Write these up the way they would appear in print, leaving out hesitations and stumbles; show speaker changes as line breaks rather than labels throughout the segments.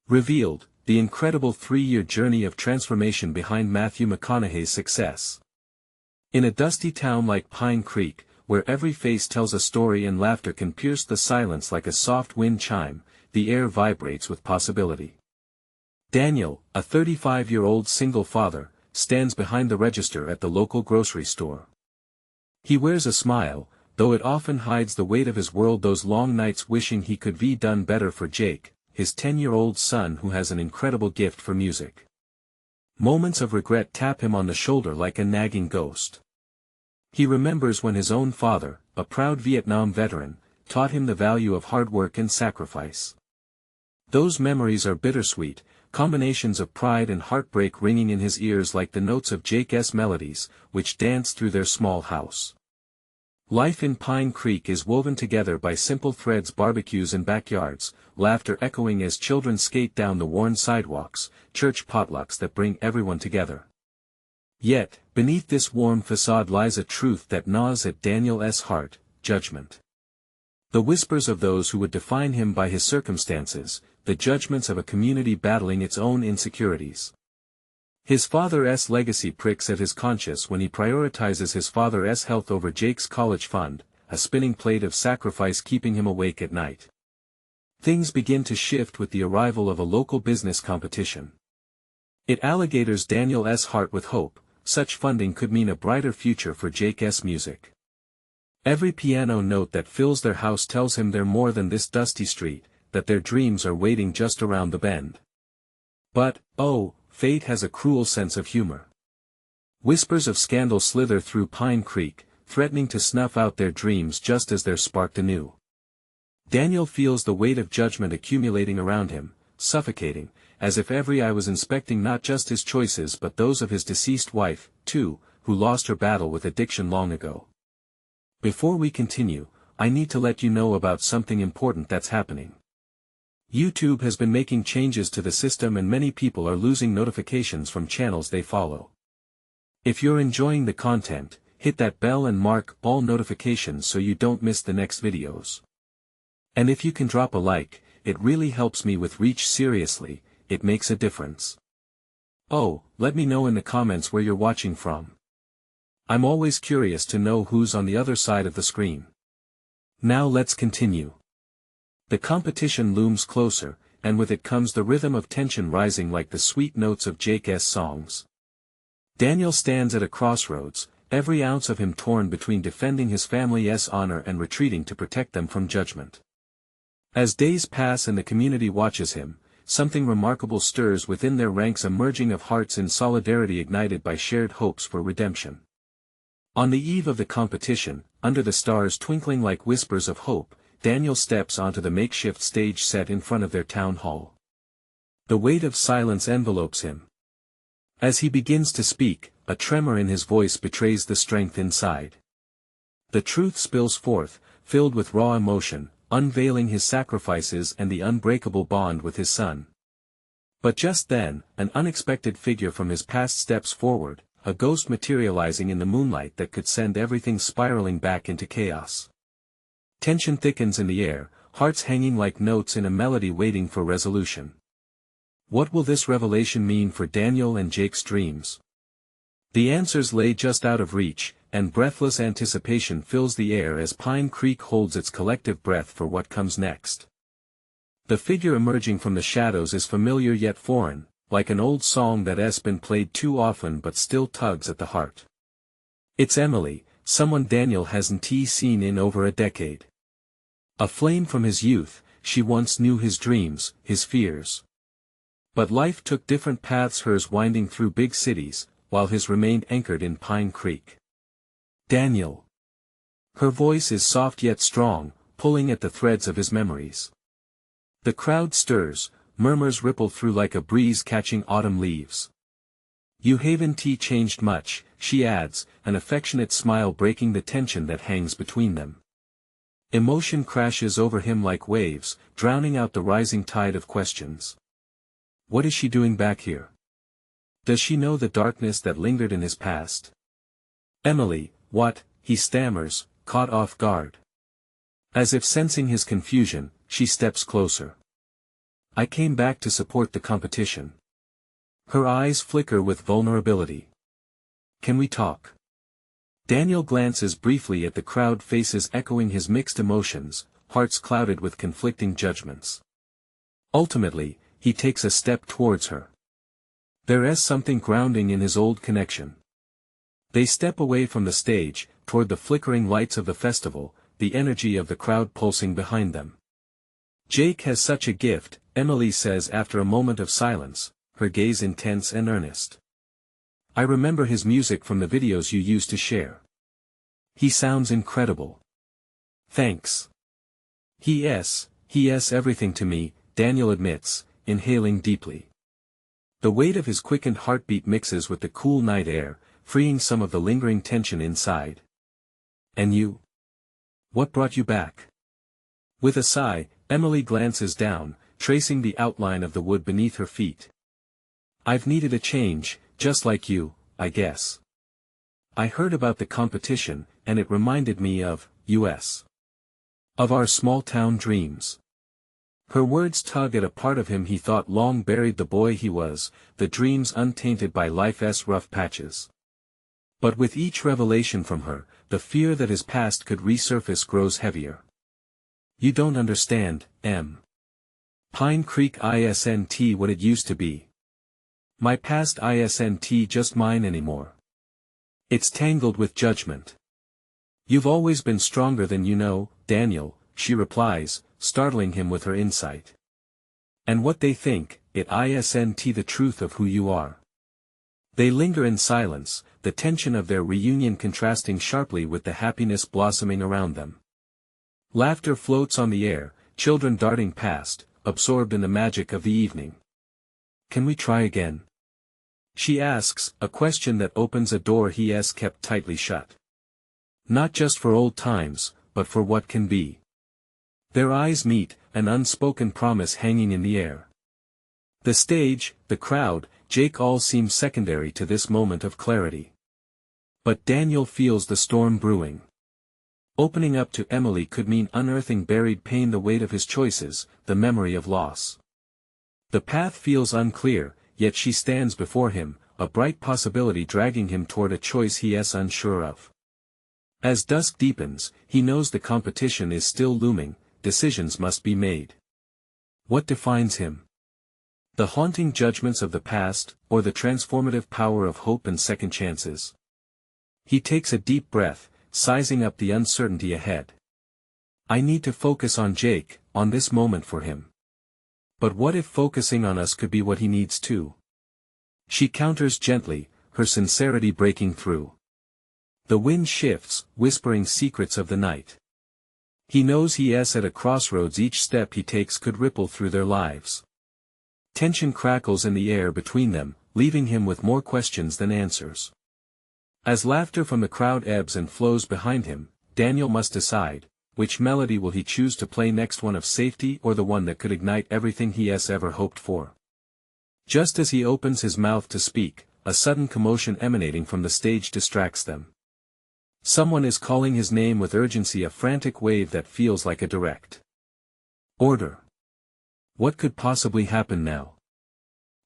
Revealed, the incredible 3-year journey of transformation behind Matthew McConaughey's success. In a dusty town like Pine Creek, where every face tells a story and laughter can pierce the silence like a soft wind chime, the air vibrates with possibility. Daniel, a 35-year-old single father, stands behind the register at the local grocery store. He wears a smile, though it often hides the weight of his world, those long nights wishing he could be done better for Jake, his 10-year-old son who has an incredible gift for music. Moments of regret tap him on the shoulder like a nagging ghost. He remembers when his own father, a proud Vietnam veteran, taught him the value of hard work and sacrifice. Those memories are bittersweet, combinations of pride and heartbreak ringing in his ears like the notes of Jake's melodies, which dance through their small house. Life in Pine Creek is woven together by simple threads: barbecues in backyards, laughter echoing as children skate down the worn sidewalks, church potlucks that bring everyone together. Yet, beneath this warm facade lies a truth that gnaws at Daniel's heart: judgment. The whispers of those who would define him by his circumstances, the judgments of a community battling its own insecurities. His father's legacy pricks at his conscience when he prioritizes his father's health over Jake's college fund, a spinning plate of sacrifice keeping him awake at night. Things begin to shift with the arrival of a local business competition. It alligators Daniel's heart with hope. Such funding could mean a brighter future for Jake's music. Every piano note that fills their house tells him they're more than this dusty street, that their dreams are waiting just around the bend. But, oh, fate has a cruel sense of humor. Whispers of scandal slither through Pine Creek, threatening to snuff out their dreams just as they're sparked anew. Daniel feels the weight of judgment accumulating around him, suffocating, as if every eye was inspecting not just his choices but those of his deceased wife, too, who lost her battle with addiction long ago. Before we continue, I need to let you know about something important that's happening. YouTube has been making changes to the system and many people are losing notifications from channels they follow. If you're enjoying the content, hit that bell and mark all notifications so you don't miss the next videos. And if you can drop a like, it really helps me with reach. Seriously, it makes a difference. Oh, let me know in the comments where you're watching from. I'm always curious to know who's on the other side of the screen. Now let's continue. The competition looms closer, and with it comes the rhythm of tension rising like the sweet notes of Jake's songs. Daniel stands at a crossroads, every ounce of him torn between defending his family's honor and retreating to protect them from judgment. As days pass and the community watches him, something remarkable stirs within their ranks, a merging of hearts in solidarity ignited by shared hopes for redemption. On the eve of the competition, under the stars twinkling like whispers of hope, Daniel steps onto the makeshift stage set in front of their town hall. The weight of silence envelopes him. As he begins to speak, a tremor in his voice betrays the strength inside. The truth spills forth, filled with raw emotion, unveiling his sacrifices and the unbreakable bond with his son. But just then, an unexpected figure from his past steps forward, a ghost materializing in the moonlight that could send everything spiraling back into chaos. Tension thickens in the air, hearts hanging like notes in a melody waiting for resolution. What will this revelation mean for Daniel and Jake's dreams? The answers lay just out of reach, and breathless anticipation fills the air as Pine Creek holds its collective breath for what comes next. The figure emerging from the shadows is familiar yet foreign, like an old song that's been played too often but still tugs at the heart. It's Emily, someone Daniel hasn't seen in over a decade. A flame from his youth, she once knew his dreams, his fears. But life took different paths, hers winding through big cities, while his remained anchored in Pine Creek. Daniel. Her voice is soft yet strong, pulling at the threads of his memories. The crowd stirs, murmurs ripple through like a breeze catching autumn leaves. You haven't changed much, she adds, an affectionate smile breaking the tension that hangs between them. Emotion crashes over him like waves, drowning out the rising tide of questions. What is she doing back here? Does she know the darkness that lingered in his past? Emily, what? He stammers, caught off guard. As if sensing his confusion, she steps closer. I came back to support the competition. Her eyes flicker with vulnerability. Can we talk? Daniel glances briefly at the crowd faces echoing his mixed emotions, hearts clouded with conflicting judgments. Ultimately, he takes a step towards her. There is something grounding in his old connection. They step away from the stage, toward the flickering lights of the festival, the energy of the crowd pulsing behind them. Jake has such a gift, Emily says after a moment of silence, her gaze intense and earnest. I remember his music from the videos you used to share. He sounds incredible. Thanks. He is everything to me, Daniel admits, inhaling deeply. The weight of his quickened heartbeat mixes with the cool night air, freeing some of the lingering tension inside. And you? What brought you back? With a sigh, Emily glances down, tracing the outline of the wood beneath her feet. I've needed a change, just like you, I guess. I heard about the competition, and it reminded me of us. Of our small-town dreams. Her words tug at a part of him he thought long buried the boy he was, the dreams untainted by life's rough patches. But with each revelation from her, the fear that his past could resurface grows heavier. You don't understand, Em. Pine Creek isn't what it used to be. My past isn't just mine anymore. It's tangled with judgment. You've always been stronger than you know, Daniel, she replies, startling him with her insight. And what they think, it isn't the truth of who you are. They linger in silence, the tension of their reunion contrasting sharply with the happiness blossoming around them. Laughter floats on the air, children darting past, absorbed in the magic of the evening. Can we try again? She asks, a question that opens a door he has kept tightly shut. Not just for old times, but for what can be. Their eyes meet, an unspoken promise hanging in the air. The stage, the crowd, Jake all seem secondary to this moment of clarity. But Daniel feels the storm brewing. Opening up to Emily could mean unearthing buried pain, the weight of his choices, the memory of loss. The path feels unclear, yet she stands before him, a bright possibility dragging him toward a choice he is unsure of. As dusk deepens, he knows the competition is still looming, decisions must be made. What defines him? The haunting judgments of the past, or the transformative power of hope and second chances? He takes a deep breath, sizing up the uncertainty ahead. I need to focus on Jake, on this moment for him. But what if focusing on us could be what he needs too? She counters gently, her sincerity breaking through. The wind shifts, whispering secrets of the night. He knows he is at a crossroads, each step he takes could ripple through their lives. Tension crackles in the air between them, leaving him with more questions than answers. As laughter from the crowd ebbs and flows behind him, Daniel must decide, which melody will he choose to play next, one of safety or the one that could ignite everything he has ever hoped for. Just as he opens his mouth to speak, a sudden commotion emanating from the stage distracts them. Someone is calling his name with urgency, a frantic wave that feels like a direct order. What could possibly happen now?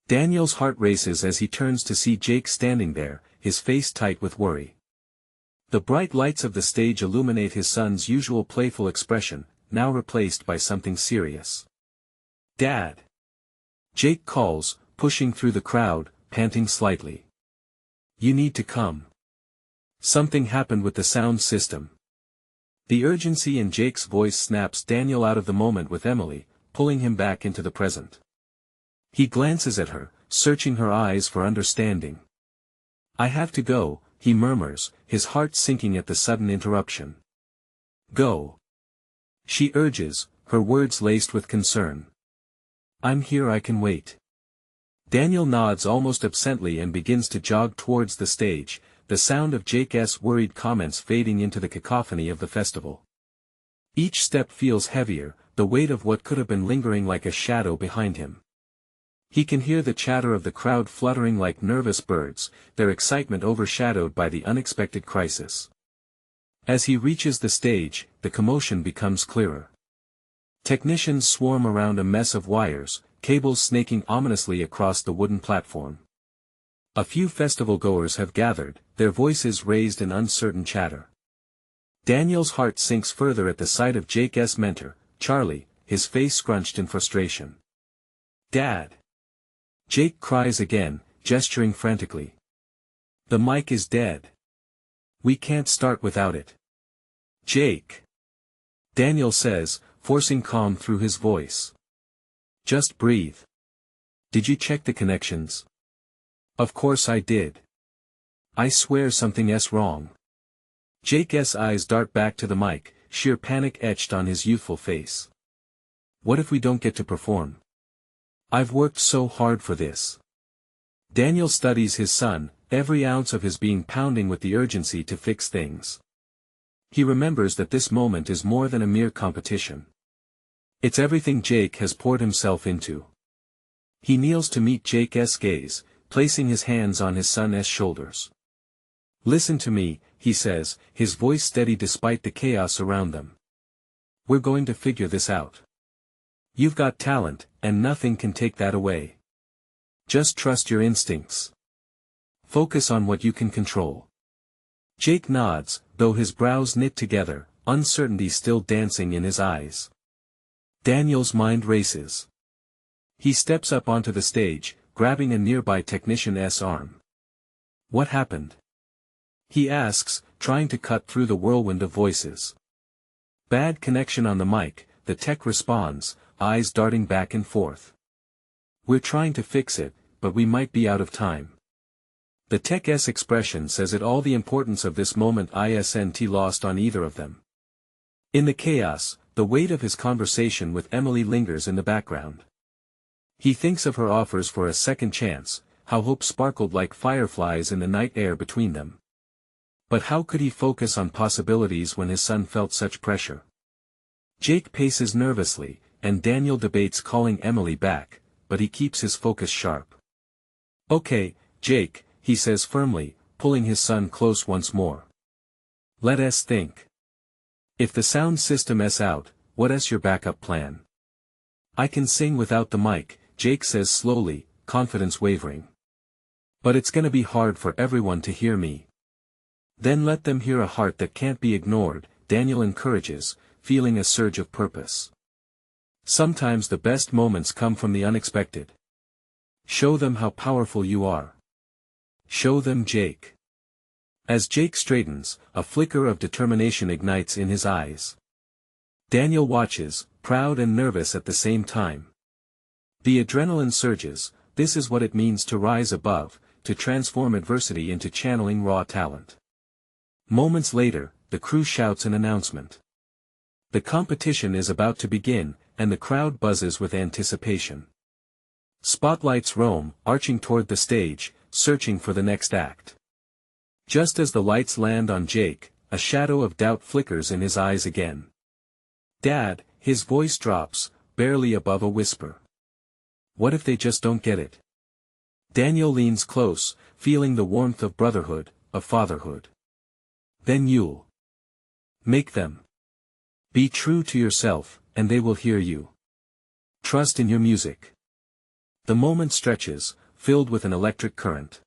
Daniel's heart races as he turns to see Jake standing there, his face tight with worry. The bright lights of the stage illuminate his son's usual playful expression, now replaced by something serious. Dad! Jake calls, pushing through the crowd, panting slightly. You need to come. Something happened with the sound system. The urgency in Jake's voice snaps Daniel out of the moment with Emily, pulling him back into the present. He glances at her, searching her eyes for understanding. I have to go, he murmurs, his heart sinking at the sudden interruption. Go. She urges, her words laced with concern. I'm here, I can wait. Daniel nods almost absently and begins to jog towards the stage, the sound of Jake's worried comments fading into the cacophony of the festival. Each step feels heavier, the weight of what could have been lingering like a shadow behind him. He can hear the chatter of the crowd fluttering like nervous birds, their excitement overshadowed by the unexpected crisis. As he reaches the stage, the commotion becomes clearer. Technicians swarm around a mess of wires, cables snaking ominously across the wooden platform. A few festival-goers have gathered, their voices raised in uncertain chatter. Daniel's heart sinks further at the sight of Jake's mentor, Charlie, his face scrunched in frustration. "Dad!" Jake cries again, gesturing frantically. "The mic is dead. We can't start without it." "Jake!" Daniel says, forcing calm through his voice. "Just breathe. Did you check the connections?" "Of course I did. I swear something's wrong." Jake's eyes dart back to the mic, sheer panic etched on his youthful face. "What if we don't get to perform? I've worked so hard for this." Daniel studies his son, every ounce of his being pounding with the urgency to fix things. He remembers that this moment is more than a mere competition. It's everything Jake has poured himself into. He kneels to meet Jake's gaze, placing his hands on his son's shoulders. "Listen to me," he says, his voice steady despite the chaos around them. "We're going to figure this out. You've got talent, and nothing can take that away. Just trust your instincts. Focus on what you can control." Jake nods, though his brows knit together, uncertainty still dancing in his eyes. Daniel's mind races. He steps up onto the stage, grabbing a nearby technician's arm. "What happened?" he asks, trying to cut through the whirlwind of voices. "Bad connection on the mic," the tech responds, eyes darting back and forth. "We're trying to fix it, but we might be out of time." The tech's expression says it all, the importance of this moment isn't lost on either of them. In the chaos, the weight of his conversation with Emily lingers in the background. He thinks of her offers for a second chance, how hope sparkled like fireflies in the night air between them. But how could he focus on possibilities when his son felt such pressure? Jake paces nervously, and Daniel debates calling Emily back, but he keeps his focus sharp. "Okay, Jake," he says firmly, pulling his son close once more. "Let us think. If the sound system's out, what's your backup plan?" "I can sing without the mic," Jake says slowly, confidence wavering. "But it's gonna be hard for everyone to hear me." "Then let them hear a heart that can't be ignored," Daniel encourages, feeling a surge of purpose. "Sometimes the best moments come from the unexpected. Show them how powerful you are. Show them, Jake." As Jake straightens, a flicker of determination ignites in his eyes. Daniel watches, proud and nervous at the same time. The adrenaline surges. This is what it means to rise above, to transform adversity into channeling raw talent. Moments later, the crew shouts an announcement. The competition is about to begin, and the crowd buzzes with anticipation. Spotlights roam, arching toward the stage, searching for the next act. Just as the lights land on Jake, a shadow of doubt flickers in his eyes again. "Dad," his voice drops, barely above a whisper. "What if they just don't get it?" Daniel leans close, feeling the warmth of brotherhood, of fatherhood. "Then you'll make them. Be true to yourself, and they will hear you. Trust in your music." The moment stretches, filled with an electric current.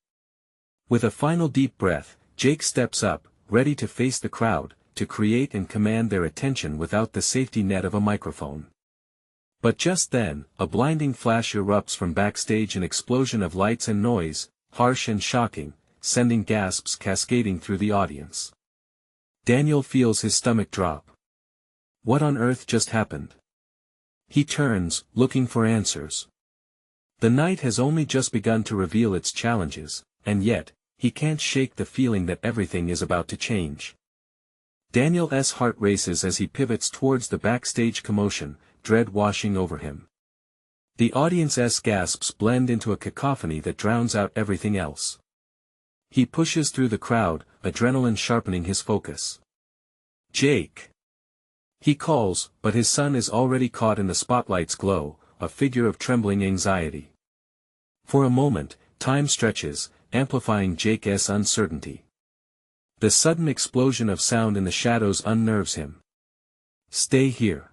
With a final deep breath, Jake steps up, ready to face the crowd, to create and command their attention without the safety net of a microphone. But just then, a blinding flash erupts from backstage, an explosion of lights and noise, harsh and shocking, sending gasps cascading through the audience. Daniel feels his stomach drop. What on earth just happened? He turns, looking for answers. The night has only just begun to reveal its challenges, and yet, he can't shake the feeling that everything is about to change. Daniel's heart races as he pivots towards the backstage commotion, dread washing over him. The audience's gasps blend into a cacophony that drowns out everything else. He pushes through the crowd, adrenaline sharpening his focus. "Jake!" He calls, but his son is already caught in the spotlight's glow, a figure of trembling anxiety. For a moment, time stretches, amplifying Jake's uncertainty. The sudden explosion of sound in the shadows unnerves him. "Stay here.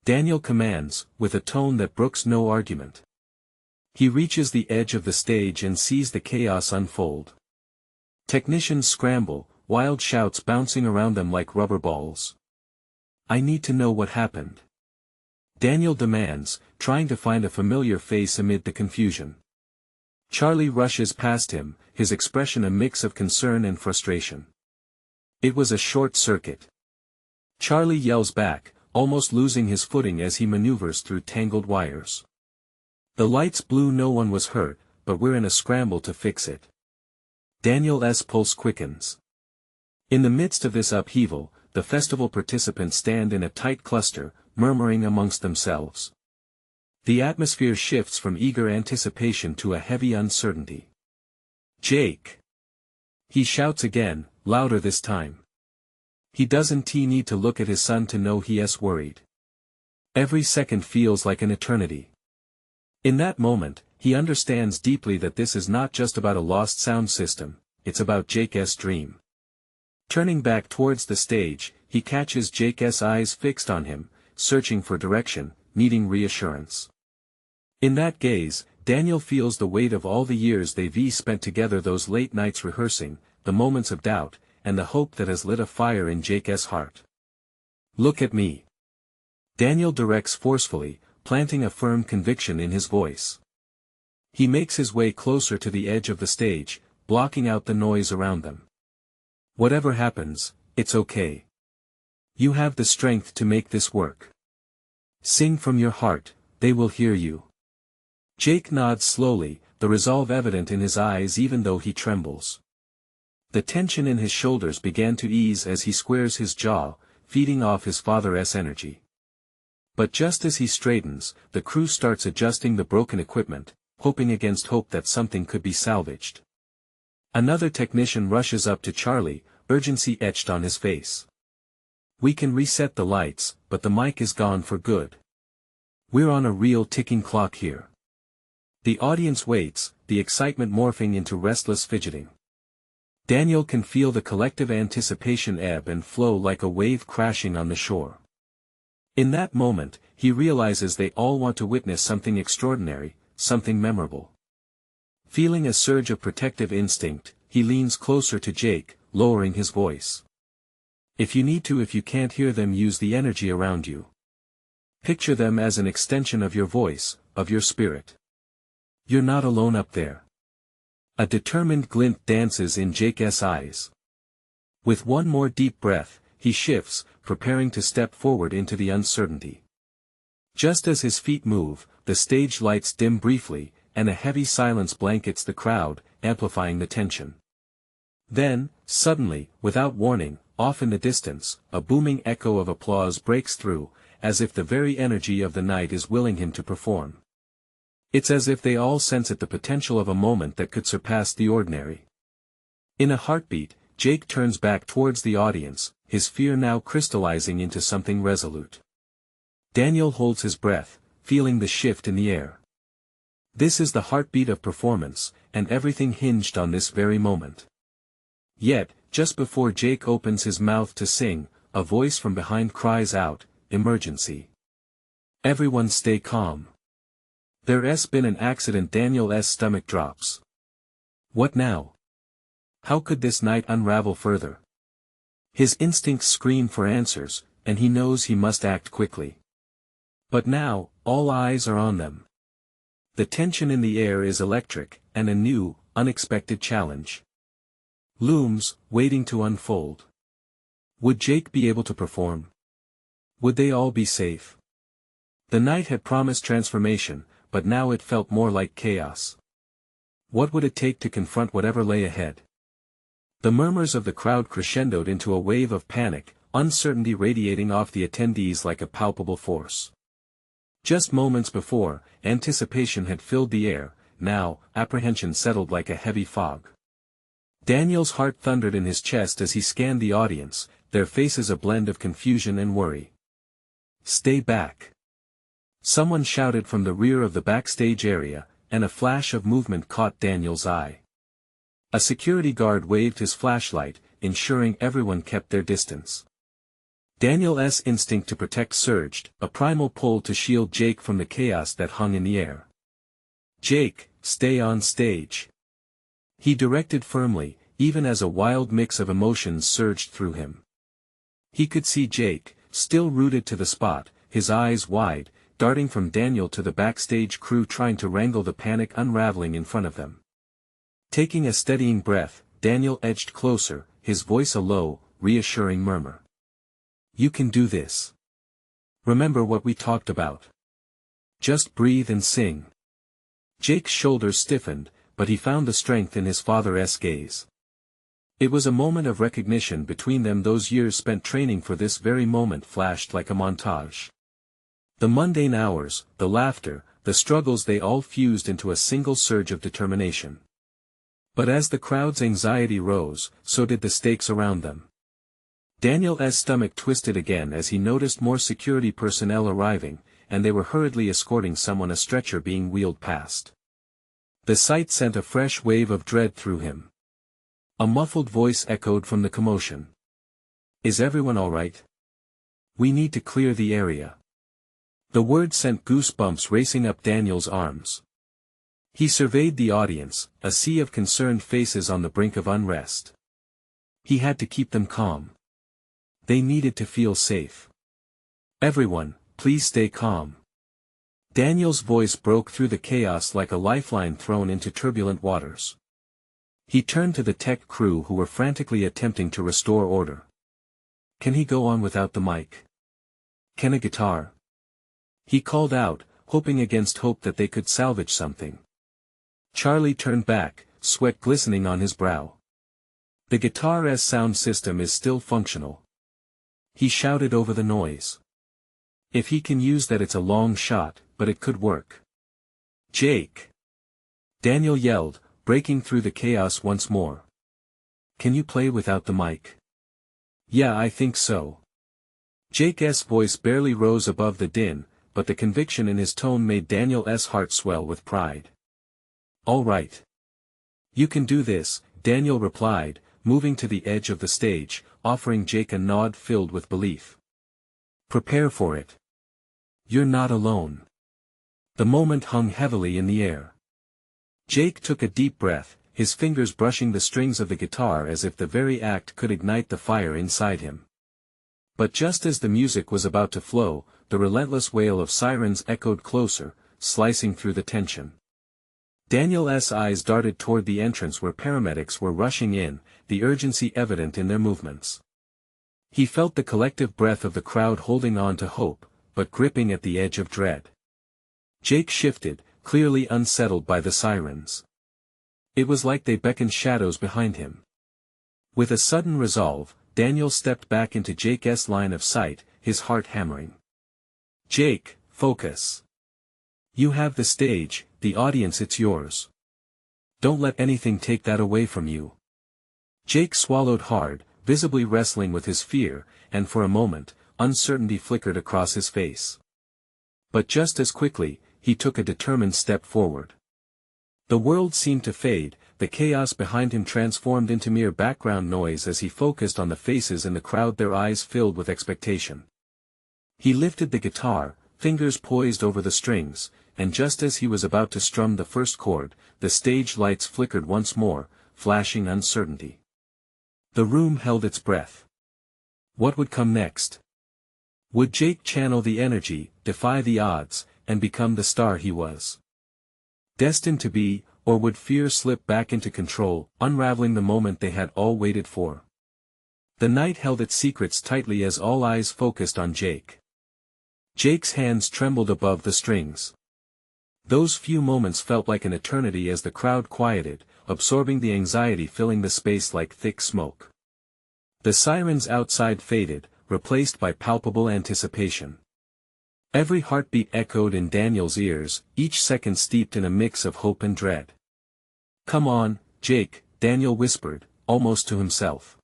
Daniel commands, with a tone that brooks no argument. He reaches the edge of the stage and sees the chaos unfold. Technicians scramble, wild shouts bouncing around them like rubber balls. "I need to know what happened," Daniel demands, trying to find a familiar face amid the confusion. Charlie rushes past him, his expression a mix of concern and frustration. "It was a short circuit," Charlie yells back, almost losing his footing as he maneuvers through tangled wires. "The lights blew, no one was hurt, but we're in a scramble to fix it." Daniel's pulse quickens. In the midst of this upheaval, the festival participants stand in a tight cluster, murmuring amongst themselves. The atmosphere shifts from eager anticipation to a heavy uncertainty. "Jake!" he shouts again, louder this time. He doesn't need to look at his son to know he's worried. Every second feels like an eternity. In that moment, he understands deeply that this is not just about a lost sound system, it's about Jake's dream. Turning back towards the stage, he catches Jake's eyes fixed on him, searching for direction, needing reassurance. In that gaze, Daniel feels the weight of all the years they've spent together, those late nights rehearsing, the moments of doubt, and the hope that has lit a fire in Jake's heart. "Look at me," Daniel directs forcefully, planting a firm conviction in his voice. He makes his way closer to the edge of the stage, blocking out the noise around them. "Whatever happens, it's okay. You have the strength to make this work. Sing from your heart, they will hear you." Jake nods slowly, the resolve evident in his eyes even though he trembles. The tension in his shoulders began to ease as he squares his jaw, feeding off his father's energy. But just as he straightens, the crew starts adjusting the broken equipment, hoping against hope that something could be salvaged. Another technician rushes up to Charlie, urgency etched on his face. "We can reset the lights, but the mic is gone for good. We're on a real ticking clock here." The audience waits, the excitement morphing into restless fidgeting. Daniel can feel the collective anticipation ebb and flow like a wave crashing on the shore. In that moment, he realizes they all want to witness something extraordinary, something memorable. Feeling a surge of protective instinct, he leans closer to Jake, lowering his voice. "If you need to, if you can't hear them, use the energy around you. Picture them as an extension of your voice, of your spirit. You're not alone up there." A determined glint dances in Jake's eyes. With one more deep breath, he shifts, preparing to step forward into the uncertainty. Just as his feet move, the stage lights dim briefly, and a heavy silence blankets the crowd, amplifying the tension. Then, suddenly, without warning, off in the distance, a booming echo of applause breaks through, as if the very energy of the night is willing him to perform. It's as if they all sense the potential of a moment that could surpass the ordinary. In a heartbeat, Jake turns back towards the audience, his fear now crystallizing into something resolute. Daniel holds his breath, feeling the shift in the air. This is the heartbeat of performance, and everything hinged on this very moment. Yet, just before Jake opens his mouth to sing, a voice from behind cries out, "Emergency! Everyone stay calm. There's been an accident." Daniel's stomach drops. What now? How could this night unravel further? His instincts scream for answers, and he knows he must act quickly. But now, all eyes are on them. The tension in the air is electric, and a new, unexpected challenge looms, waiting to unfold. Would Jake be able to perform? Would they all be safe? The night had promised transformation, but now it felt more like chaos. What would it take to confront whatever lay ahead? The murmurs of the crowd crescendoed into a wave of panic, uncertainty radiating off the attendees like a palpable force. Just moments before, anticipation had filled the air, now, apprehension settled like a heavy fog. Daniel's heart thundered in his chest as he scanned the audience, their faces a blend of confusion and worry. "Stay back!" Someone shouted from the rear of the backstage area, and a flash of movement caught Daniel's eye. A security guard waved his flashlight, ensuring everyone kept their distance. Daniel's instinct to protect surged, a primal pull to shield Jake from the chaos that hung in the air. "Jake, stay on stage," he directed firmly, even as a wild mix of emotions surged through him. He could see Jake, still rooted to the spot, his eyes wide, darting from Daniel to the backstage crew trying to wrangle the panic unraveling in front of them. Taking a steadying breath, Daniel edged closer, his voice a low, reassuring murmur. "You can do this. Remember what we talked about. Just breathe and sing." Jake's shoulders stiffened, but he found the strength in his father's gaze. It was a moment of recognition between them. Those years spent training for this very moment flashed like a montage. The mundane hours, the laughter, the struggles, they all fused into a single surge of determination. But as the crowd's anxiety rose, so did the stakes around them. Daniel's stomach twisted again as he noticed more security personnel arriving, and they were hurriedly escorting someone, a stretcher being wheeled past. The sight sent a fresh wave of dread through him. A muffled voice echoed from the commotion. "Is everyone all right? We need to clear the area." The word sent goosebumps racing up Daniel's arms. He surveyed the audience, a sea of concerned faces on the brink of unrest. He had to keep them calm. They needed to feel safe. "Everyone, please stay calm." Daniel's voice broke through the chaos like a lifeline thrown into turbulent waters. He turned to the tech crew who were frantically attempting to restore order. "Can he go on without the mic? Can a guitar?" He called out, hoping against hope that they could salvage something. Charlie turned back, sweat glistening on his brow. "The guitar's sound system is still functional," he shouted over the noise. "If he can use that, it's a long shot, but it could work." "Jake!" Daniel yelled, breaking through the chaos once more. "Can you play without the mic?" "Yeah, I think so." Jake's voice barely rose above the din, but the conviction in his tone made Daniel's heart swell with pride. "All right. You can do this," Daniel replied, moving to the edge of the stage, offering Jake a nod filled with belief. "Prepare for it. You're not alone." The moment hung heavily in the air. Jake took a deep breath, his fingers brushing the strings of the guitar as if the very act could ignite the fire inside him. But just as the music was about to flow, the relentless wail of sirens echoed closer, slicing through the tension. Daniel's eyes darted toward the entrance where paramedics were rushing in, the urgency evident in their movements. He felt the collective breath of the crowd holding on to hope, but gripping at the edge of dread. Jake shifted, clearly unsettled by the sirens. It was like they beckoned shadows behind him. With a sudden resolve, Daniel stepped back into Jake's line of sight, his heart hammering. "Jake, focus. You have the stage, the audience, it's yours. Don't let anything take that away from you." Jake swallowed hard, visibly wrestling with his fear, and for a moment, uncertainty flickered across his face. But just as quickly, he took a determined step forward. The world seemed to fade, the chaos behind him transformed into mere background noise as he focused on the faces in the crowd, their eyes filled with expectation. He lifted the guitar, fingers poised over the strings, and just as he was about to strum the first chord, the stage lights flickered once more, flashing uncertainty. The room held its breath. What would come next? Would Jake channel the energy, defy the odds, and become the star he was destined to be, or would fear slip back into control, unraveling the moment they had all waited for? The night held its secrets tightly as all eyes focused on Jake. Jake's hands trembled above the strings. Those few moments felt like an eternity as the crowd quieted, absorbing the anxiety filling the space like thick smoke. The sirens outside faded, replaced by palpable anticipation. Every heartbeat echoed in Daniel's ears, each second steeped in a mix of hope and dread. "Come on, Jake," Daniel whispered, almost to himself.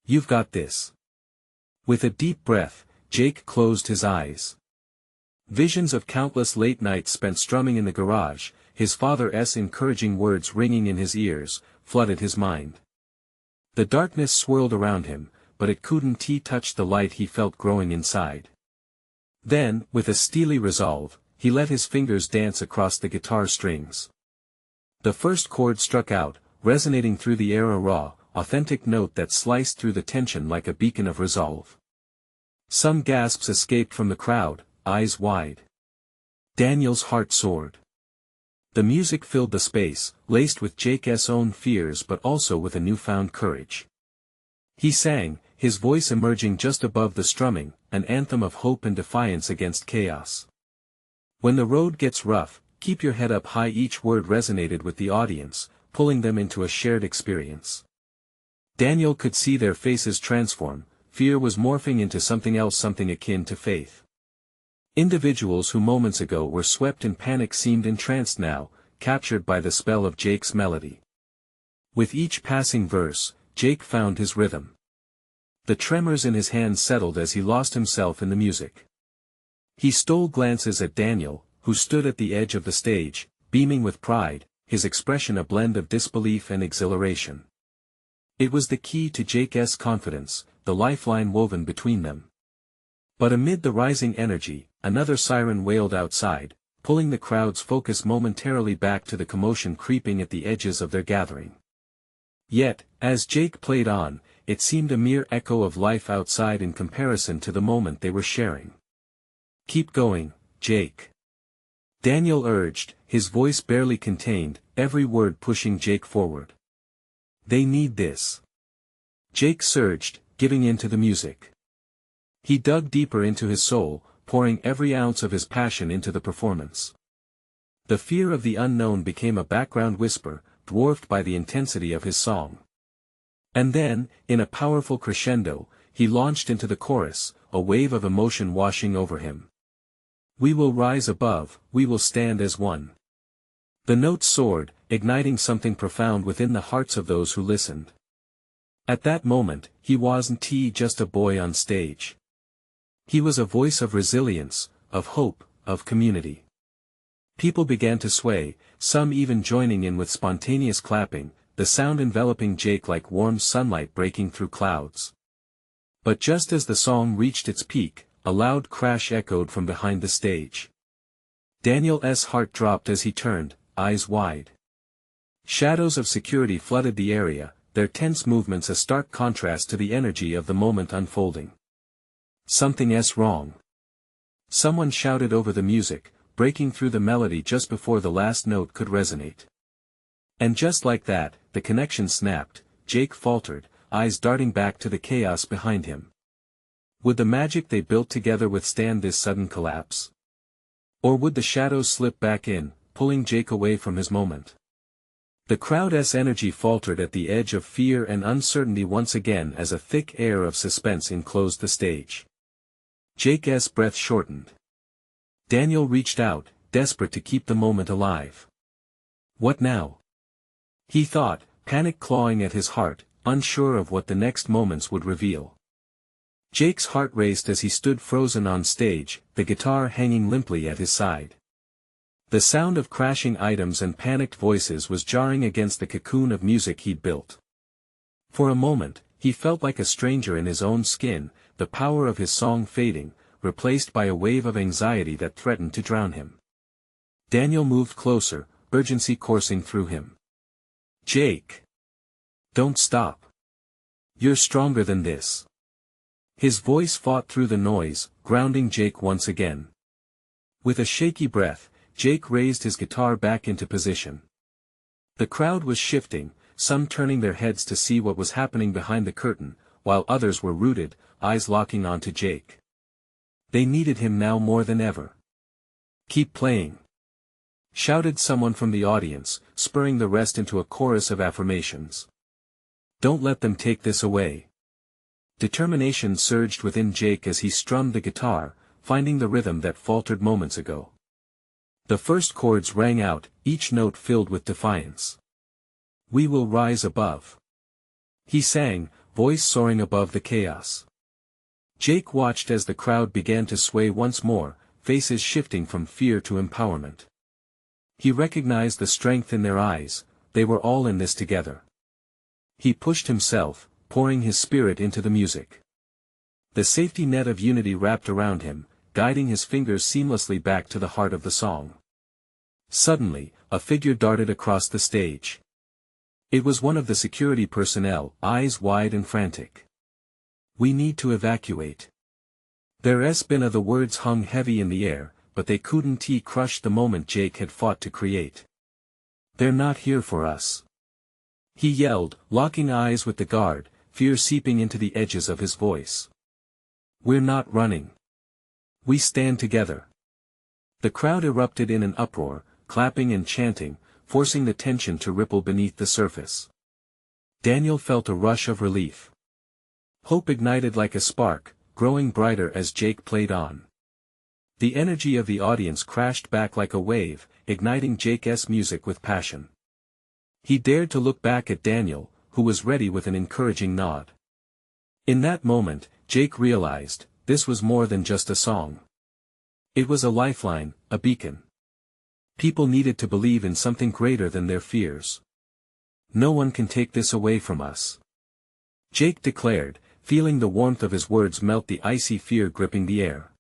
"You've got this." With a deep breath, Jake closed his eyes. Visions of countless late nights spent strumming in the garage, his father's encouraging words ringing in his ears, flooded his mind. The darkness swirled around him, but it couldn't touch the light he felt growing inside. Then, with a steely resolve, he let his fingers dance across the guitar strings. The first chord struck out, resonating through the air, a raw, authentic note that sliced through the tension like a beacon of resolve. Some gasps escaped from the crowd, eyes wide. Daniel's heart soared. The music filled the space, laced with Jake's own fears but also with a newfound courage. He sang, his voice emerging just above the strumming, an anthem of hope and defiance against chaos. When the road gets rough, keep your head up high. Each word resonated with the audience, pulling them into a shared experience. Daniel could see their faces transform, fear was morphing into something else, something akin to faith. Individuals who moments ago were swept in panic seemed entranced now, captured by the spell of Jake's melody. With each passing verse, Jake found his rhythm. The tremors in his hands settled as he lost himself in the music. He stole glances at Daniel, who stood at the edge of the stage, beaming with pride, his expression a blend of disbelief and exhilaration. It was the key to Jake's confidence, the lifeline woven between them. But amid the rising energy, another siren wailed outside, pulling the crowd's focus momentarily back to the commotion creeping at the edges of their gathering. Yet, as Jake played on, it seemed a mere echo of life outside in comparison to the moment they were sharing. "Keep going, Jake," Daniel urged, his voice barely contained, every word pushing Jake forward. "They need this." Jake surged, giving in to the music. He dug deeper into his soul, pouring every ounce of his passion into the performance. The fear of the unknown became a background whisper, dwarfed by the intensity of his song. And then, in a powerful crescendo, he launched into the chorus, a wave of emotion washing over him. "We will rise above, we will stand as one." The notes soared, igniting something profound within the hearts of those who listened. At that moment, he wasn't just a boy on stage. He was a voice of resilience, of hope, of community. People began to sway, some even joining in with spontaneous clapping, the sound enveloping Jake like warm sunlight breaking through clouds. But just as the song reached its peak, a loud crash echoed from behind the stage. Daniel's heart dropped as he turned, eyes wide. Shadows of security flooded the area, their tense movements a stark contrast to the energy of the moment unfolding. "Something's wrong." Someone shouted over the music, breaking through the melody just before the last note could resonate. And just like that, the connection snapped. Jake faltered, eyes darting back to the chaos behind him. Would the magic they built together withstand this sudden collapse? Or would the shadows slip back in, pulling Jake away from his moment? The crowd's energy faltered at the edge of fear and uncertainty once again as a thick air of suspense enclosed the stage. Jake's breath shortened. Daniel reached out, desperate to keep the moment alive. What now? He thought, panic clawing at his heart, unsure of what the next moments would reveal. Jake's heart raced as he stood frozen on stage, the guitar hanging limply at his side. The sound of crashing items and panicked voices was jarring against the cocoon of music he'd built. For a moment, he felt like a stranger in his own skin, the power of his song fading, replaced by a wave of anxiety that threatened to drown him. Daniel moved closer, urgency coursing through him. "Jake! Don't stop. You're stronger than this." His voice fought through the noise, grounding Jake once again. With a shaky breath, Jake raised his guitar back into position. The crowd was shifting, some turning their heads to see what was happening behind the curtain, while others were rooted, eyes locking onto Jake. They needed him now more than ever. "Keep playing," shouted someone from the audience, spurring the rest into a chorus of affirmations. "Don't let them take this away." Determination surged within Jake as he strummed the guitar, finding the rhythm that faltered moments ago. The first chords rang out, each note filled with defiance. "We will rise above," he sang, voice soaring above the chaos. Jake watched as the crowd began to sway once more, faces shifting from fear to empowerment. He recognized the strength in their eyes, they were all in this together. He pushed himself, pouring his spirit into the music. The safety net of unity wrapped around him, guiding his fingers seamlessly back to the heart of the song. Suddenly, a figure darted across the stage. It was one of the security personnel, eyes wide and frantic. "We need to evacuate." There's been the words hung heavy in the air, but they couldn't crush the moment Jake had fought to create. "They're not here for us," he yelled, locking eyes with the guard, fear seeping into the edges of his voice. "We're not running. We stand together." The crowd erupted in an uproar, clapping and chanting, forcing the tension to ripple beneath the surface. Daniel felt a rush of relief. Hope ignited like a spark, growing brighter as Jake played on. The energy of the audience crashed back like a wave, igniting Jake's music with passion. He dared to look back at Daniel, who was ready with an encouraging nod. In that moment, Jake realized, this was more than just a song. It was a lifeline, a beacon. People needed to believe in something greater than their fears. "No one can take this away from us," Jake declared, feeling the warmth of his words melt the icy fear gripping the air.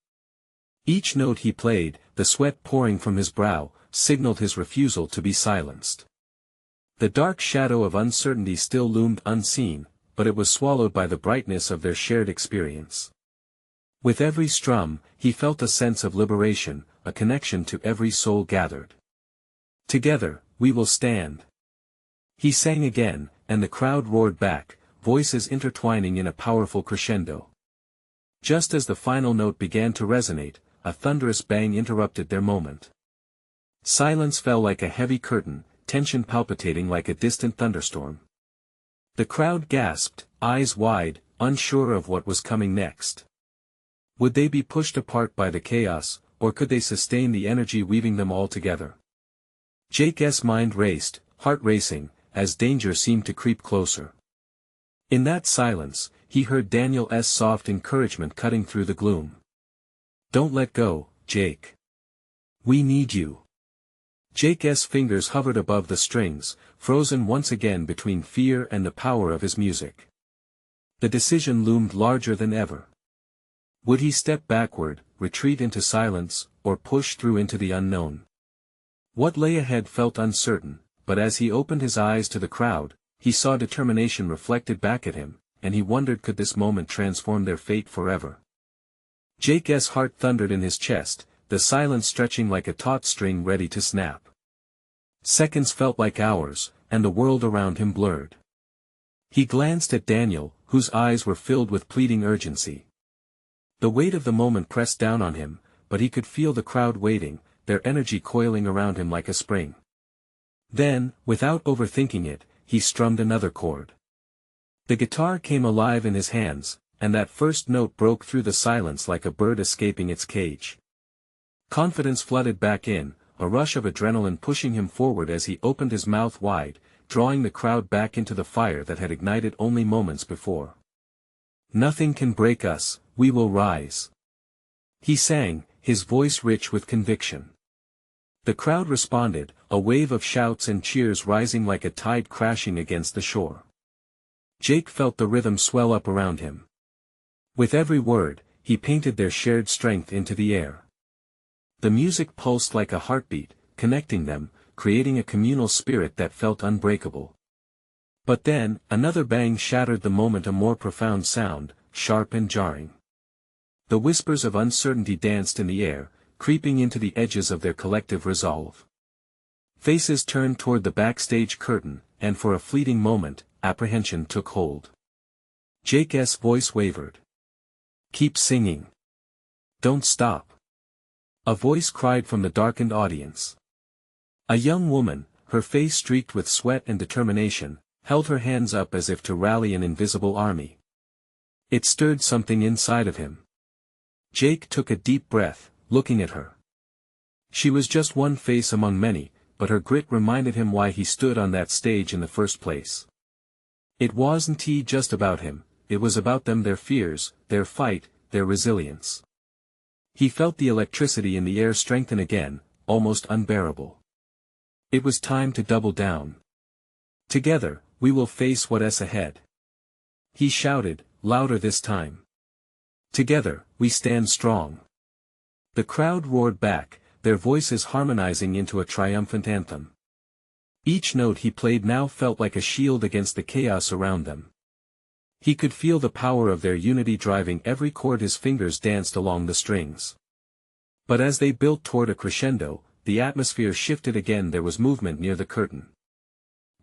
Each note he played, the sweat pouring from his brow, signaled his refusal to be silenced. The dark shadow of uncertainty still loomed unseen, but it was swallowed by the brightness of their shared experience. With every strum, he felt a sense of liberation, a connection to every soul gathered. "Together, we will stand." He sang again, and the crowd roared back, voices intertwining in a powerful crescendo. Just as the final note began to resonate, a thunderous bang interrupted their moment. Silence fell like a heavy curtain, tension palpitating like a distant thunderstorm. The crowd gasped, eyes wide, unsure of what was coming next. Would they be pushed apart by the chaos, or could they sustain the energy weaving them all together? Jake's mind raced, heart racing, as danger seemed to creep closer. In that silence, he heard Daniel's soft encouragement cutting through the gloom. "Don't let go, Jake. We need you." Jake's fingers hovered above the strings, frozen once again between fear and the power of his music. The decision loomed larger than ever. Would he step backward, retreat into silence, or push through into the unknown? What lay ahead felt uncertain, but as he opened his eyes to the crowd, he saw determination reflected back at him, and he wondered could this moment transform their fate forever. Jake's heart thundered in his chest, the silence stretching like a taut string ready to snap. Seconds felt like hours, and the world around him blurred. He glanced at Daniel, whose eyes were filled with pleading urgency. The weight of the moment pressed down on him, but he could feel the crowd waiting, their energy coiling around him like a spring. Then, without overthinking it, he strummed another chord. The guitar came alive in his hands, and that first note broke through the silence like a bird escaping its cage. Confidence flooded back in, a rush of adrenaline pushing him forward as he opened his mouth wide, drawing the crowd back into the fire that had ignited only moments before. "Nothing can break us, we will rise," he sang, his voice rich with conviction. The crowd responded, a wave of shouts and cheers rising like a tide crashing against the shore. Jake felt the rhythm swell up around him. With every word, he painted their shared strength into the air. The music pulsed like a heartbeat, connecting them, creating a communal spirit that felt unbreakable. But then, another bang shattered the moment, a more profound sound, sharp and jarring. The whispers of uncertainty danced in the air, creeping into the edges of their collective resolve. Faces turned toward the backstage curtain, and for a fleeting moment, apprehension took hold. Jake's voice wavered. "Keep singing. Don't stop." A voice cried from the darkened audience. A young woman, her face streaked with sweat and determination, held her hands up as if to rally an invisible army. It stirred something inside of him. Jake took a deep breath, looking at her. She was just one face among many, but her grit reminded him why he stood on that stage in the first place. It wasn't just about him, it was about them, their fears, their fight, their resilience. He felt the electricity in the air strengthen again, almost unbearable. It was time to double down. "Together, we will face what's ahead." He shouted, louder this time. Together, we stand strong. The crowd roared back, their voices harmonizing into a triumphant anthem. Each note he played now felt like a shield against the chaos around them. He could feel the power of their unity driving every chord his fingers danced along the strings. But as they built toward a crescendo, the atmosphere shifted again. There was movement near the curtain.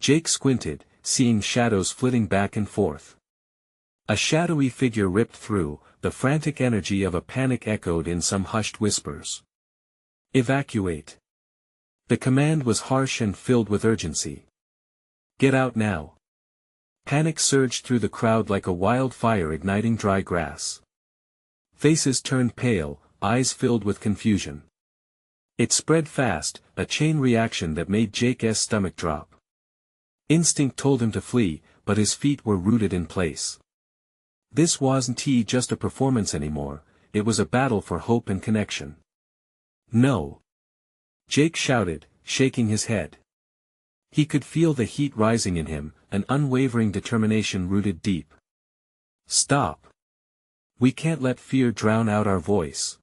Jake squinted, seeing shadows flitting back and forth. A shadowy figure ripped through, the frantic energy of a panic echoed in some hushed whispers. Evacuate. The command was harsh and filled with urgency. Get out now. Panic surged through the crowd like a wildfire igniting dry grass. Faces turned pale, eyes filled with confusion. It spread fast, a chain reaction that made Jake's stomach drop. Instinct told him to flee, but his feet were rooted in place. This wasn't just a performance anymore, it was a battle for hope and connection. No. Jake shouted, shaking his head. He could feel the heat rising in him, an unwavering determination rooted deep. Stop. We can't let fear drown out our voice.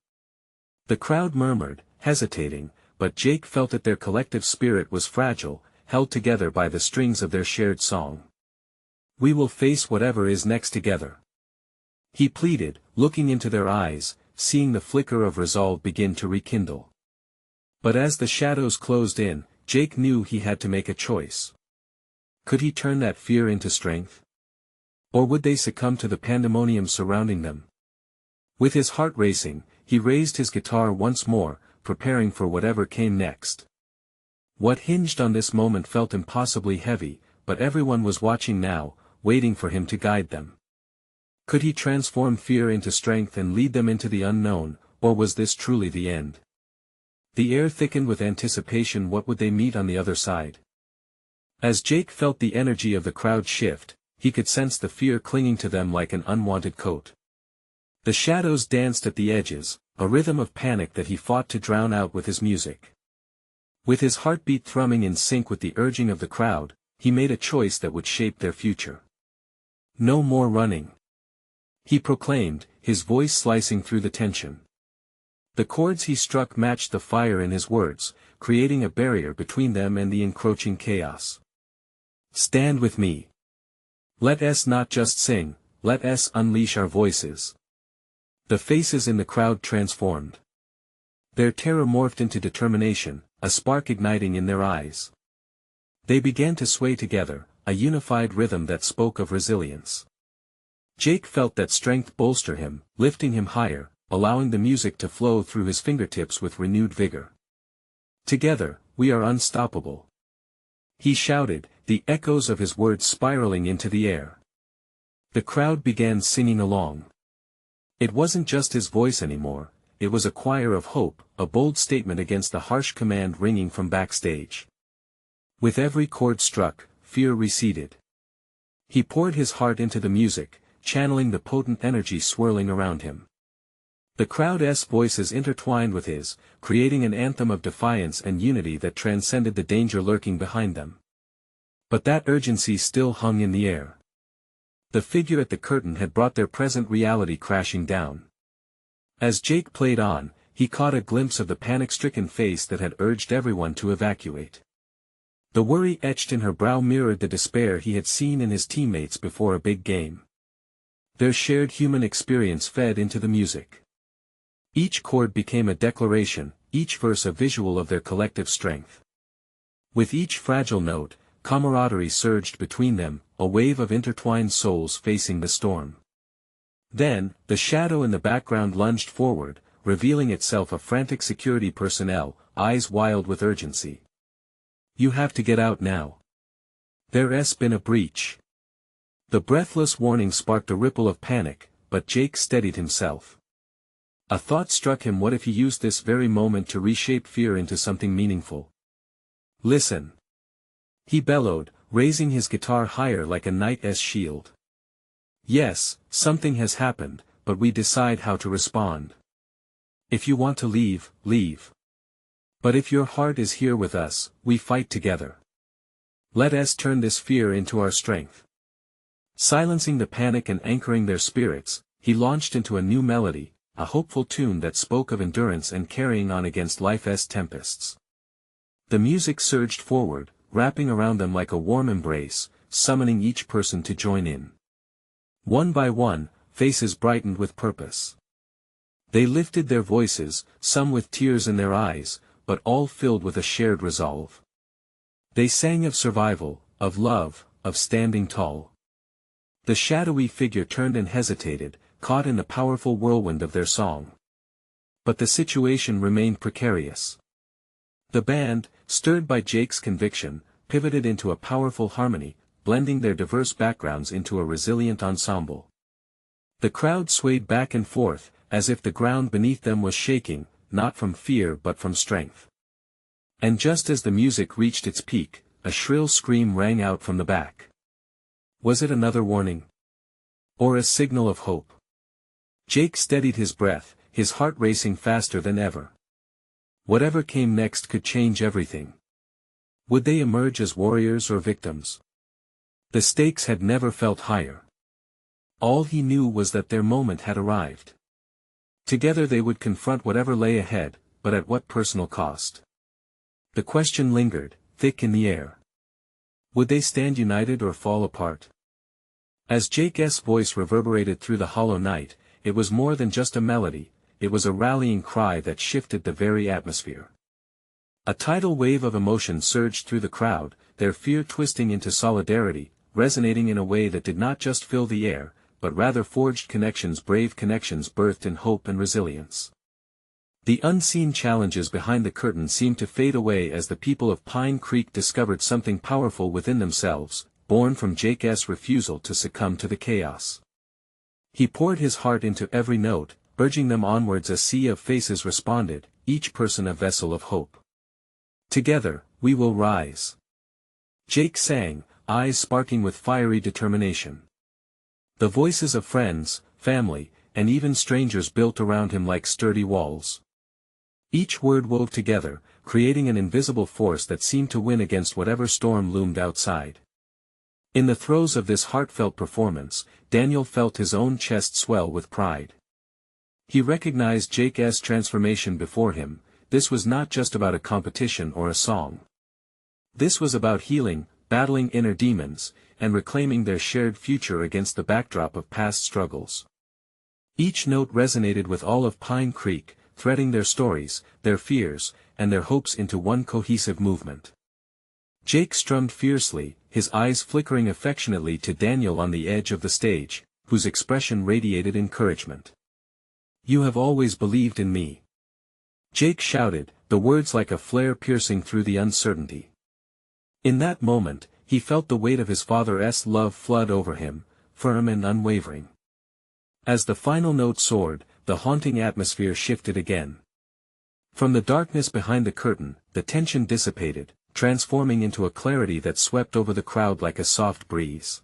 The crowd murmured, hesitating, but Jake felt that their collective spirit was fragile, held together by the strings of their shared song. We will face whatever is next together. He pleaded, looking into their eyes, seeing the flicker of resolve begin to rekindle. But as the shadows closed in, Jake knew he had to make a choice. Could he turn that fear into strength? Or would they succumb to the pandemonium surrounding them? With his heart racing, he raised his guitar once more, preparing for whatever came next. What hinged on this moment felt impossibly heavy, but everyone was watching now, waiting for him to guide them. Could he transform fear into strength and lead them into the unknown, or was this truly the end? The air thickened with anticipation. What would they meet on the other side? As Jake felt the energy of the crowd shift, he could sense the fear clinging to them like an unwanted coat. The shadows danced at the edges, a rhythm of panic that he fought to drown out with his music. With his heartbeat thrumming in sync with the urging of the crowd, he made a choice that would shape their future. No more running. He proclaimed, his voice slicing through the tension. The chords he struck matched the fire in his words, creating a barrier between them and the encroaching chaos. Stand with me. Let us not just sing, let us unleash our voices. The faces in the crowd transformed. Their terror morphed into determination, a spark igniting in their eyes. They began to sway together, a unified rhythm that spoke of resilience. Jake felt that strength bolster him, lifting him higher, allowing the music to flow through his fingertips with renewed vigor. Together, we are unstoppable. He shouted, the echoes of his words spiraling into the air. The crowd began singing along. It wasn't just his voice anymore, it was a choir of hope, a bold statement against the harsh command ringing from backstage. With every chord struck, fear receded. He poured his heart into the music, channeling the potent energy swirling around him. The crowd's voices intertwined with his, creating an anthem of defiance and unity that transcended the danger lurking behind them. But that urgency still hung in the air. The figure at the curtain had brought their present reality crashing down. As Jake played on, he caught a glimpse of the panic-stricken face that had urged everyone to evacuate. The worry etched in her brow mirrored the despair he had seen in his teammates before a big game. Their shared human experience fed into the music. Each chord became a declaration, each verse a visual of their collective strength. With each fragile note, camaraderie surged between them, a wave of intertwined souls facing the storm. Then, the shadow in the background lunged forward, revealing itself a frantic security personnel, eyes wild with urgency. You have to get out now. There's been a breach. The breathless warning sparked a ripple of panic, but Jake steadied himself. A thought struck him: what if he used this very moment to reshape fear into something meaningful? Listen. He bellowed, raising his guitar higher like a knight's shield. Yes, something has happened, but we decide how to respond. If you want to leave, leave. But if your heart is here with us, we fight together. Let us turn this fear into our strength. Silencing the panic and anchoring their spirits, he launched into a new melody, a hopeful tune that spoke of endurance and carrying on against life's tempests. The music surged forward, wrapping around them like a warm embrace, summoning each person to join in. One by one, faces brightened with purpose. They lifted their voices, some with tears in their eyes, but all filled with a shared resolve. They sang of survival, of love, of standing tall. The shadowy figure turned and hesitated, caught in the powerful whirlwind of their song. But the situation remained precarious. The band, stirred by Jake's conviction, pivoted into a powerful harmony, blending their diverse backgrounds into a resilient ensemble. The crowd swayed back and forth, as if the ground beneath them was shaking, not from fear but from strength. And just as the music reached its peak, a shrill scream rang out from the back. Was it another warning? Or a signal of hope? Jake steadied his breath, his heart racing faster than ever. Whatever came next could change everything. Would they emerge as warriors or victims? The stakes had never felt higher. All he knew was that their moment had arrived. Together they would confront whatever lay ahead, but at what personal cost? The question lingered, thick in the air. Would they stand united or fall apart? As Jake's voice reverberated through the hollow night, it was more than just a melody, it was a rallying cry that shifted the very atmosphere. A tidal wave of emotion surged through the crowd, their fear twisting into solidarity, resonating in a way that did not just fill the air, but rather forged connections, brave connections birthed in hope and resilience. The unseen challenges behind the curtain seemed to fade away as the people of Pine Creek discovered something powerful within themselves, born from Jake's refusal to succumb to the chaos. He poured his heart into every note, urging them onwards. A sea of faces responded, each person a vessel of hope. Together, we will rise. Jake sang, eyes sparking with fiery determination. The voices of friends, family, and even strangers built around him like sturdy walls. Each word wove together, creating an invisible force that seemed to win against whatever storm loomed outside. In the throes of this heartfelt performance, Daniel felt his own chest swell with pride. He recognized Jake's transformation before him. This was not just about a competition or a song. This was about healing, battling inner demons, and reclaiming their shared future against the backdrop of past struggles. Each note resonated with all of Pine Creek, threading their stories, their fears, and their hopes into one cohesive movement. Jake strummed fiercely, his eyes flickering affectionately to Daniel on the edge of the stage, whose expression radiated encouragement. "You have always believed in me." Jake shouted, the words like a flare piercing through the uncertainty. In that moment, he felt the weight of his father's love flood over him, firm and unwavering. As the final note soared, the haunting atmosphere shifted again. From the darkness behind the curtain, the tension dissipated, transforming into a clarity that swept over the crowd like a soft breeze.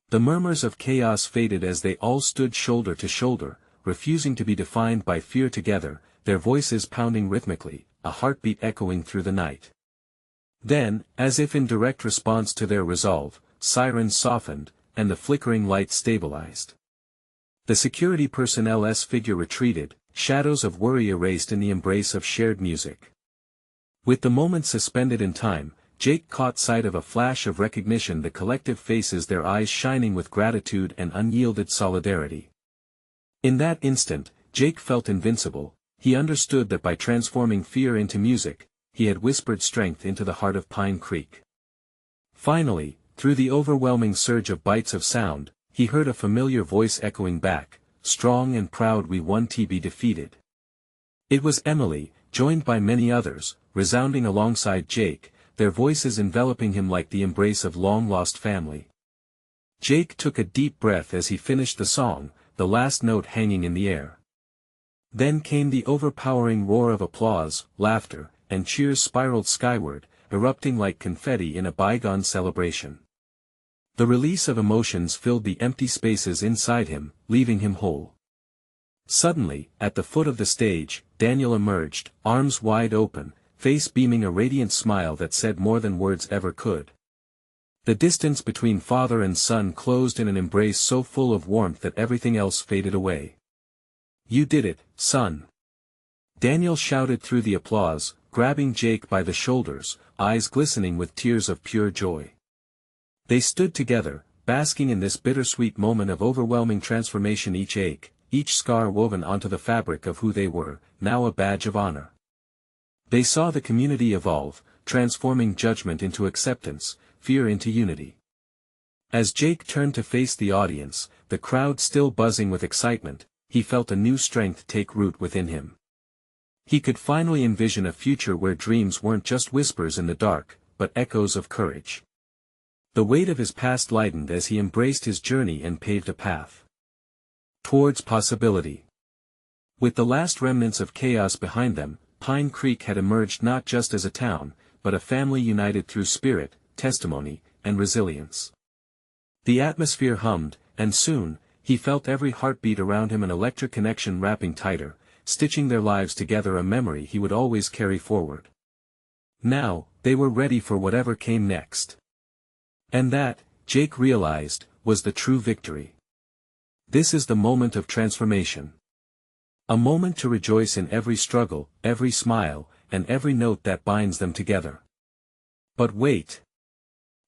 The murmurs of chaos faded as they all stood shoulder to shoulder, refusing to be defined by fear together, their voices pounding rhythmically, a heartbeat echoing through the night. Then, as if in direct response to their resolve, sirens softened, and the flickering light stabilized. The security personnel's figure retreated, shadows of worry erased in the embrace of shared music. With the moment suspended in time, Jake caught sight of a flash of recognition, the collective faces, their eyes shining with gratitude and unyielded solidarity. In that instant, Jake felt invincible. He understood that by transforming fear into music, he had whispered strength into the heart of Pine Creek. Finally, through the overwhelming surge of bites of sound, he heard a familiar voice echoing back, "Strong and proud, we won't be defeated." It was Emily, joined by many others, resounding alongside Jake, their voices enveloping him like the embrace of long-lost family. Jake took a deep breath as he finished the song, the last note hanging in the air. Then came the overpowering roar of applause, laughter, and cheers spiraled skyward, erupting like confetti in a bygone celebration. The release of emotions filled the empty spaces inside him, leaving him whole. Suddenly, at the foot of the stage, Daniel emerged, arms wide open, face beaming a radiant smile that said more than words ever could. The distance between father and son closed in an embrace so full of warmth that everything else faded away. "You did it, son!" Daniel shouted through the applause, grabbing Jake by the shoulders, eyes glistening with tears of pure joy. They stood together, basking in this bittersweet moment of overwhelming transformation, each ache, each scar woven onto the fabric of who they were, now a badge of honor. They saw the community evolve, transforming judgment into acceptance, fear into unity. As Jake turned to face the audience, the crowd still buzzing with excitement, he felt a new strength take root within him. He could finally envision a future where dreams weren't just whispers in the dark, but echoes of courage. The weight of his past lightened as he embraced his journey and paved a path towards possibility. With the last remnants of chaos behind them, Pine Creek had emerged not just as a town, but a family united through spirit, testimony, and resilience. The atmosphere hummed, and soon, he felt every heartbeat around him, an electric connection wrapping tighter, stitching their lives together, a memory he would always carry forward. Now, they were ready for whatever came next. And that, Jake realized, was the true victory. This is the moment of transformation. A moment to rejoice in every struggle, every smile, and every note that binds them together. But wait.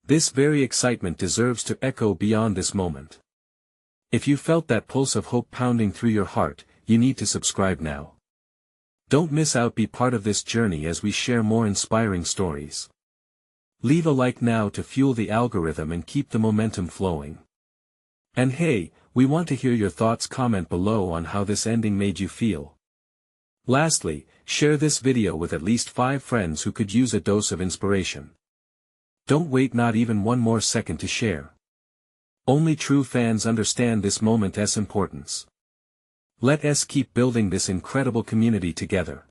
This very excitement deserves to echo beyond this moment. If you felt that pulse of hope pounding through your heart, you need to subscribe now. Don't miss out, be part of this journey as we share more inspiring stories. Leave a like now to fuel the algorithm and keep the momentum flowing. And hey, we want to hear your thoughts. Comment below on how this ending made you feel. Lastly, share this video with at least 5 friends who could use a dose of inspiration. Don't wait not even one more second to share. Only true fans understand this moment's importance. Let us keep building this incredible community together.